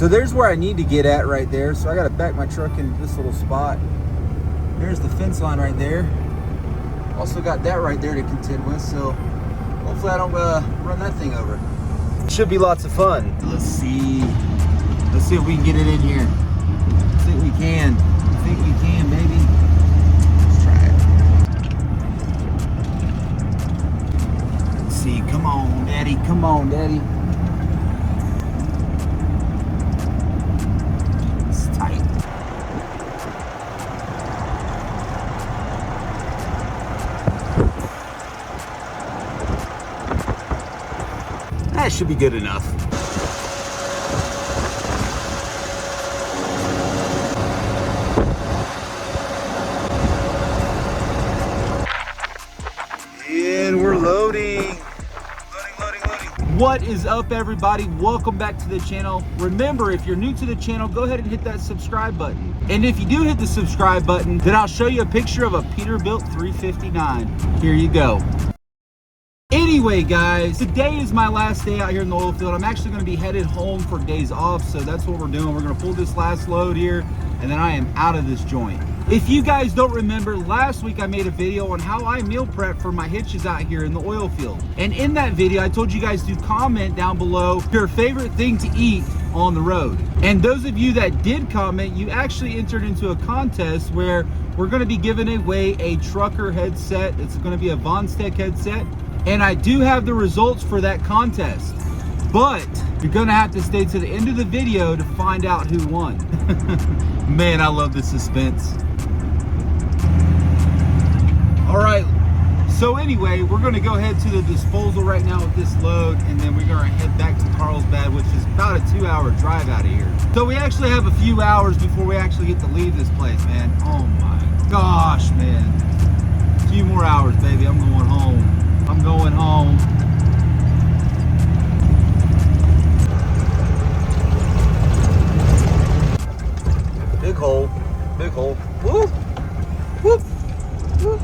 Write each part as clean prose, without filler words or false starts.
So there's where I need to get at right there. So I got to back my truck into this little spot. There's the fence line right there. Also got that right there to contend with. So hopefully I don't run that thing over. Should be lots of fun. Let's see if we can get it in here. I think we can. I think we can, baby. Let's try it. Let's see. Come on, Daddy. Come on, Daddy. It's tight. That should be good enough. And we're loading. Loading. What is up, everybody? Welcome back to the channel. Remember, if you're new to the channel, go ahead and hit that subscribe button. And if you do hit the subscribe button, then I'll show you a picture of a Peterbilt 359. Here you go. Anyway, guys, today is my last day out here in the oil field. I'm actually going to be headed home for days off, so that's what we're doing. We're going to pull this last load here, and then I am out of this joint. If you guys don't remember, last week I made a video on how I meal prep for my hitches out here in the oil field. And in that video, I told you guys to comment down below your favorite thing to eat on the road. And those of you that did comment, you actually entered into a contest where we're going to be giving away a trucker headset. It's going to be a Vonstech headset. And I do have the results for that contest, but you're gonna have to stay to the end of the video to find out who won. Man, I love the suspense. All right, so anyway, we're gonna go ahead to the disposal right now with this load, and then we're gonna head back to Carlsbad, which is about a 2-hour drive out of here. So we actually have a few hours before we actually get to leave this place, man. Oh my gosh, man. A few more hours, baby, I'm going home. I'm going home. Big hole, big hole. Woo! Woo! Woo!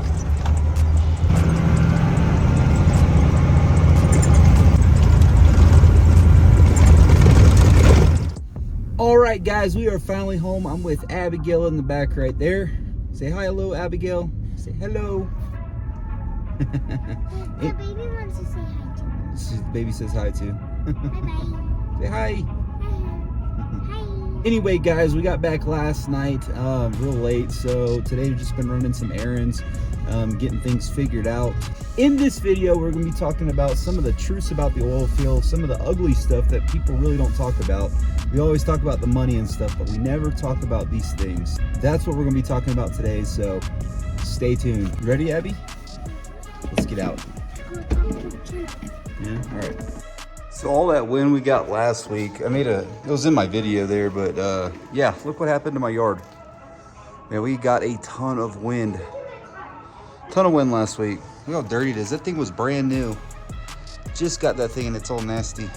All right, guys, we are finally home. I'm with Abigail in the back right there. Say hi, hello, Abigail. Say hello. The baby wants to say hi to me. The baby says hi too. Bye-bye. Say hi. Hi. Anyway, guys, we got back last night real late, so today we've just been running some errands, getting things figured out. In this video, we're going to be talking about some of the truths about the oil field, some of the ugly stuff that people really don't talk about. We always talk about the money and stuff, but we never talk about these things. That's what we're going to be talking about today, so stay tuned. You ready, Abby? Let's get out. Yeah, all right. So all that wind we got last week, it was in my video there, but yeah, look what happened to my yard. Man, we got a ton of wind. Ton of wind last week. Look how dirty it is. That thing was brand new. Just got that thing and it's all nasty.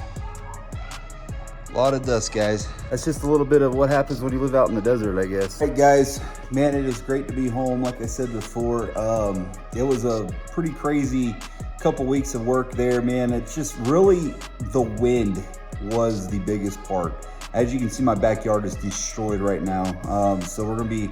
A lot of dust, guys. That's just a little bit of what happens when you live out in the desert, I guess. Hey guys, man, it is great to be home. Like I said before, it was a pretty crazy couple weeks of work there, man. It's just really the wind was the biggest part. As you can see, my backyard is destroyed right now. So we're gonna be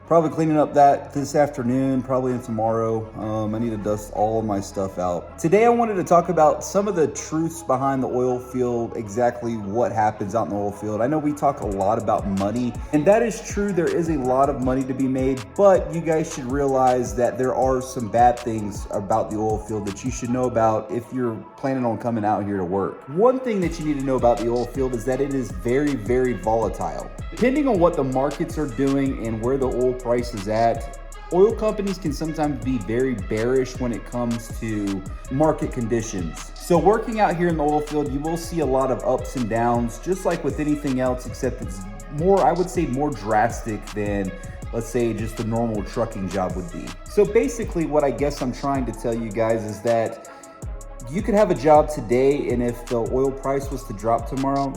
probably cleaning up that this afternoon, probably in tomorrow. I need to dust all of my stuff out. Today I wanted to talk about some of the truths behind the oil field, exactly what happens out in the oil field. I know we talk a lot about money, and that is true. There is a lot of money to be made, but you guys should realize that there are some bad things about the oil field that you should know about if you're planning on coming out here to work. One thing that you need to know about the oil field is that it is very, very volatile. Depending on what the markets are doing and where the oil price is at, oil companies can sometimes be very bearish when it comes to market conditions. So working out here in the oil field, you will see a lot of ups and downs, just like with anything else, except it's more, I would say, more drastic than, let's say, just a normal trucking job would be. So basically what I guess I'm trying to tell you guys is that you could have a job today, and if the oil price was to drop tomorrow,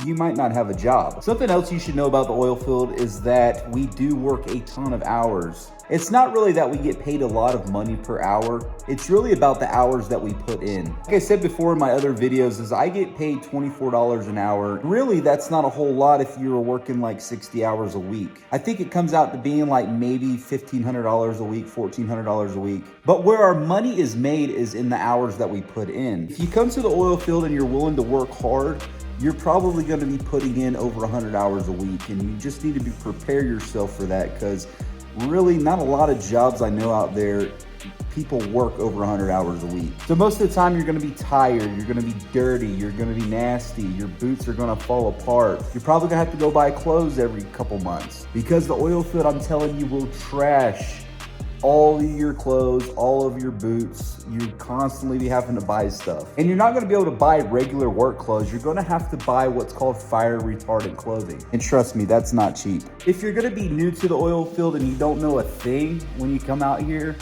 you might not have a job. Something else you should know about the oil field is that we do work a ton of hours. It's not really that we get paid a lot of money per hour. It's really about the hours that we put in. Like I said before in my other videos, is I get paid $24 an hour. Really, that's not a whole lot if you were working like 60 hours a week. I think it comes out to being like maybe $1,500 a week, $1,400 a week. But where our money is made is in the hours that we put in. If you come to the oil field and you're willing to work hard, you're probably going to be putting in over 100 hours a week, and you just need to prepare yourself for that, because really not a lot of jobs I know out there people work over 100 hours a week. So most of the time you're going to be tired, you're going to be dirty, you're going to be nasty, your boots are going to fall apart. You're probably going to have to go buy clothes every couple months, because the oil field, I'm telling you, will trash all of your clothes, all of your boots. You constantly be having to buy stuff. And you're not gonna be able to buy regular work clothes. You're gonna have to buy what's called fire retardant clothing. And trust me, that's not cheap. If you're gonna be new to the oil field and you don't know a thing when you come out here,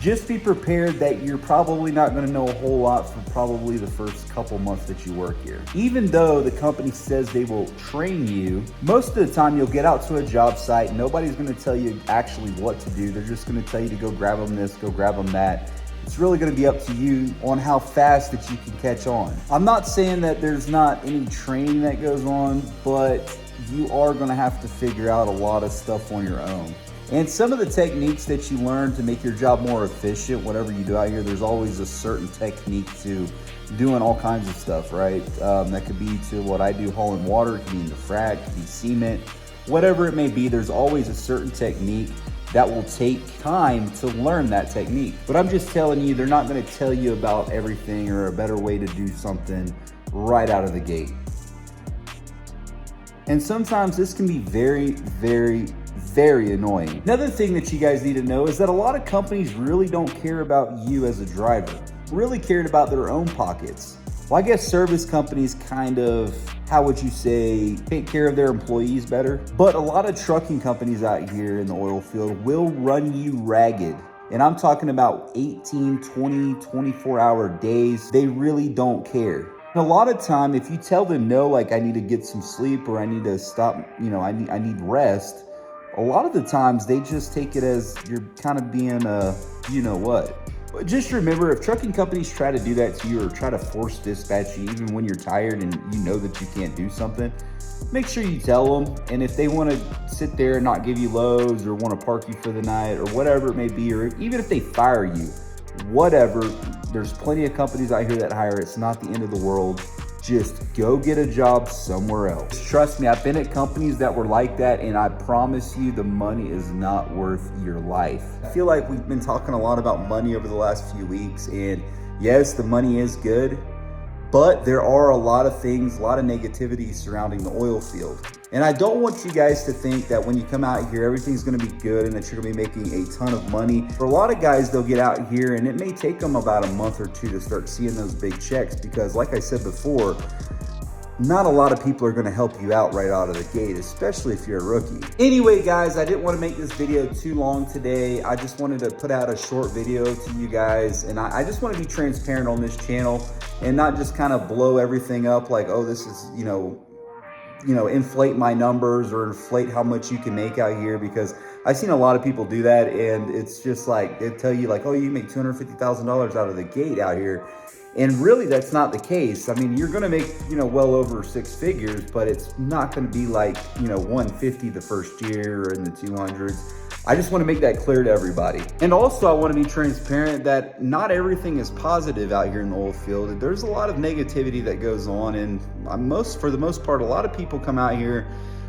just be prepared that you're probably not going to know a whole lot for probably the first couple months that you work here. Even though the company says they will train you, most of the time you'll get out to a job site. Nobody's going to tell you actually what to do. They're just going to tell you to go grab them this, go grab them that. It's really going to be up to you on how fast that you can catch on. I'm not saying that there's not any training that goes on, but you are going to have to figure out a lot of stuff on your own. And some of the techniques that you learn to make your job more efficient, whatever you do out here, there's always a certain technique to doing all kinds of stuff, right? That could be to what I do, hauling water, it could be in the frac, it could be cement, whatever it may be. There's always a certain technique that will take time to learn that technique. But I'm just telling you, they're not going to tell you about everything or a better way to do something right out of the gate. And sometimes this can be very, very annoying. Another thing that you guys need to know is that a lot of companies really don't care about you as a driver, really cared about their own pockets. Well, I guess service companies kind of, how would you say, take care of their employees better. But a lot of trucking companies out here in the oil field will run you ragged. And I'm talking about 18, 20, 24-hour days. They really don't care. And a lot of time, if you tell them no, like I need to get some sleep or I need to stop, I need rest, a lot of the times they just take it as you're kind of being a, you know what. But just remember, if trucking companies try to do that to you or try to force dispatch you, even when you're tired and you know that you can't do something, make sure you tell them. And if they want to sit there and not give you loads or want to park you for the night or whatever it may be, or even if they fire you, whatever, there's plenty of companies out here that hire. It's not the end of the world. Just go get a job somewhere else. Trust me, I've been at companies that were like that, and I promise you the money is not worth your life. I feel like we've been talking a lot about money over the last few weeks, and yes, the money is good, but there are a lot of things, a lot of negativity surrounding the oil field. And I don't want you guys to think that when you come out here, everything's gonna be good and that you're gonna be making a ton of money. For a lot of guys, they'll get out here and it may take them about a month or two to start seeing those big checks, because like I said before, not a lot of people are gonna help you out right out of the gate, especially if you're a rookie. Anyway, guys, I didn't wanna make this video too long today. I just wanted to put out a short video to you guys, and I just wanna be transparent on this channel and not just kind of blow everything up like, oh, this is, inflate my numbers or inflate how much you can make out here, because I've seen a lot of people do that, and it's just like, they tell you like, oh, you make $250,000 out of the gate out here. And really, that's not the case. I mean, you're gonna make, well over six figures, but it's not gonna be like, 150 the first year or in the 200s. I just wanna make that clear to everybody. And also, I wanna be transparent that not everything is positive out here in the oil field. There's a lot of negativity that goes on, and for the most part, a lot of people come out here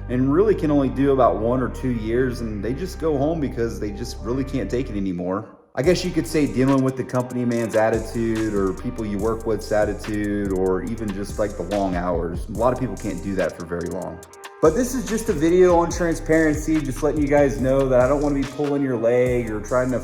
and really can only do about 1 or 2 years, and they just go home because they just really can't take it anymore. I guess you could say dealing with the company man's attitude, or people you work with's attitude, or even just like the long hours. A lot of people can't do that for very long. But this is just a video on transparency, just letting you guys know that I don't want to be pulling your leg or trying to,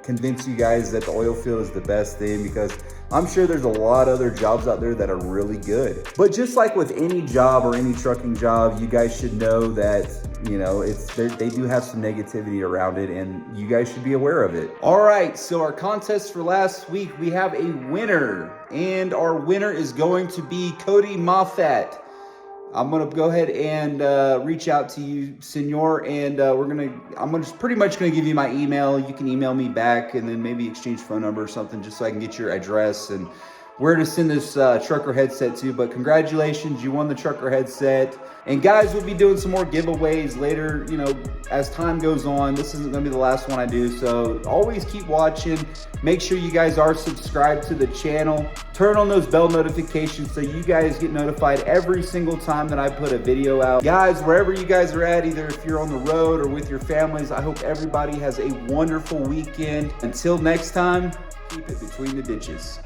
convince you guys that the oil field is the best thing, because I'm sure there's a lot of other jobs out there that are really good. But just like with any job or any trucking job, you guys should know that, they do have some negativity around it, and you guys should be aware of it. All right, so our contest for last week, we have a winner, and our winner is going to be Cody Moffat. I'm gonna go ahead and reach out to you, Senor, and I'm pretty much gonna give you my email. You can email me back, and then maybe exchange phone number or something, just so I can get your address and where to send this trucker headset to. But congratulations, you won the trucker headset. And guys, we'll be doing some more giveaways later, you know, as time goes on. This isn't gonna be the last one I do, so always keep watching. Make sure you guys are subscribed to the channel. Turn on those bell notifications so you guys get notified every single time that I put a video out. Guys, wherever you guys are at, either if you're on the road or with your families, I hope everybody has a wonderful weekend. Until next time, keep it between the ditches.